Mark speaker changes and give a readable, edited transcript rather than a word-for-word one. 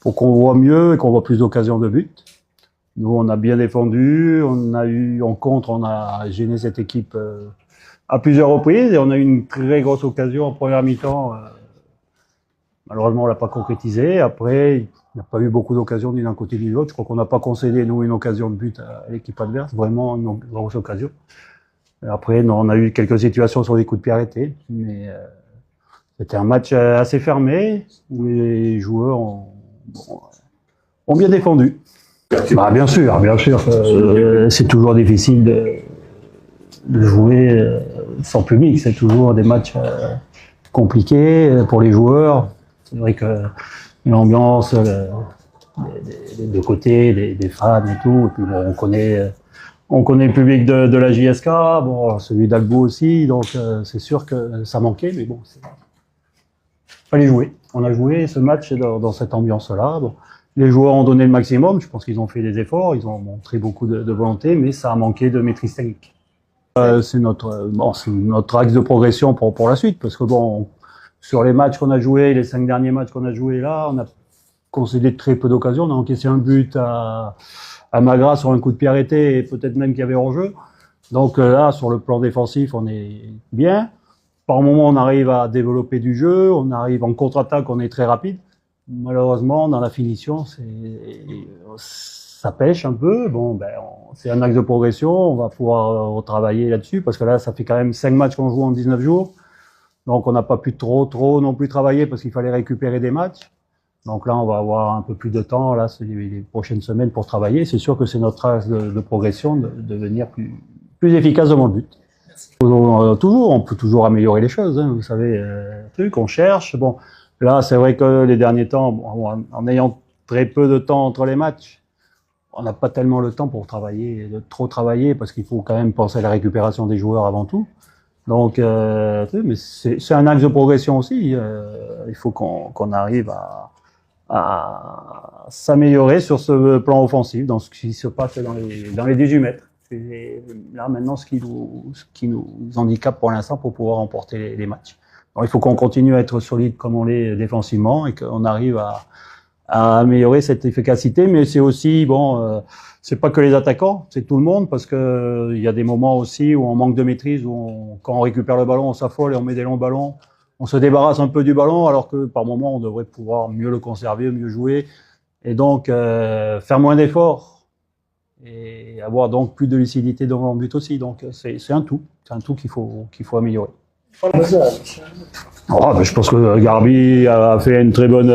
Speaker 1: faut qu'on voit mieux et qu'on voit plus d'occasions de but. Nous, on a bien défendu, en contre, on a gêné cette équipe à plusieurs reprises et on a eu une très grosse occasion en première mi-temps. Malheureusement, on l'a pas concrétisé. Après, il n'y a pas eu beaucoup d'occasions ni d'un côté ni de l'autre. Je crois qu'on n'a pas concédé, nous, une occasion de but à l'équipe adverse. Vraiment une grosse occasion. Et après, on a eu quelques situations sur des coups de pied arrêtés. Mais c'était un match assez fermé où les joueurs ont bien défendu. Bah, bien sûr. C'est toujours difficile de jouer sans public. C'est toujours des matchs compliqués pour les joueurs. C'est vrai que l'ambiance des deux côtés, des fans et tout. Et puis bon, on connaît le public de la JSK, bon, celui d'Albo aussi. Donc c'est sûr que ça manquait, mais bon, fallait jouer. On a joué ce match dans cette ambiance-là. Bon. Les joueurs ont donné le maximum, je pense qu'ils ont fait des efforts, ils ont montré beaucoup de volonté, mais ça a manqué de maîtrise technique. C'est notre axe de progression pour la suite, parce que bon, sur les matchs qu'on a joués, les 5 derniers matchs qu'on a joués là, on a concédé très peu d'occasions, on a encaissé un but à Magra sur un coup de pied arrêté, et peut-être même qu'il y avait hors-jeu. Donc là, sur le plan défensif, on est bien. Par moment, on arrive à développer du jeu, on arrive en contre-attaque, on est très rapide. Malheureusement, dans la finition, ça pêche un peu. Bon, c'est un axe de progression. On va pouvoir retravailler là-dessus parce que là, ça fait quand même 5 matchs qu'on joue en 19 jours. Donc, on n'a pas pu trop non plus travailler parce qu'il fallait récupérer des matchs. Donc là, on va avoir un peu plus de temps, là, les prochaines semaines pour travailler. C'est sûr que c'est notre axe de progression de devenir plus efficace devant le but. On peut toujours améliorer les choses, hein, vous savez, on cherche. Bon. Là, c'est vrai que les derniers temps, en ayant très peu de temps entre les matchs, on n'a pas tellement le temps pour trop travailler, parce qu'il faut quand même penser à la récupération des joueurs avant tout. Donc, mais c'est un axe de progression aussi. Il faut qu'on arrive à s'améliorer sur ce plan offensif, dans ce qui se passe dans les 18 mètres. C'est là maintenant ce qui nous handicape pour l'instant pour pouvoir remporter les matchs. Alors, il faut qu'on continue à être solide comme on l'est défensivement et qu'on arrive à améliorer cette efficacité. Mais c'est aussi, c'est pas que les attaquants, c'est tout le monde, parce que il y a des moments aussi où on manque de maîtrise, où quand on récupère le ballon, on s'affole et on met des longs ballons. On se débarrasse un peu du ballon, alors que par moment, on devrait pouvoir mieux le conserver, mieux jouer. Et donc, faire moins d'efforts et avoir donc plus de lucidité devant le but aussi. Donc, c'est un tout. C'est un tout qu'il faut améliorer. Je pense que Garbi a fait une très bonne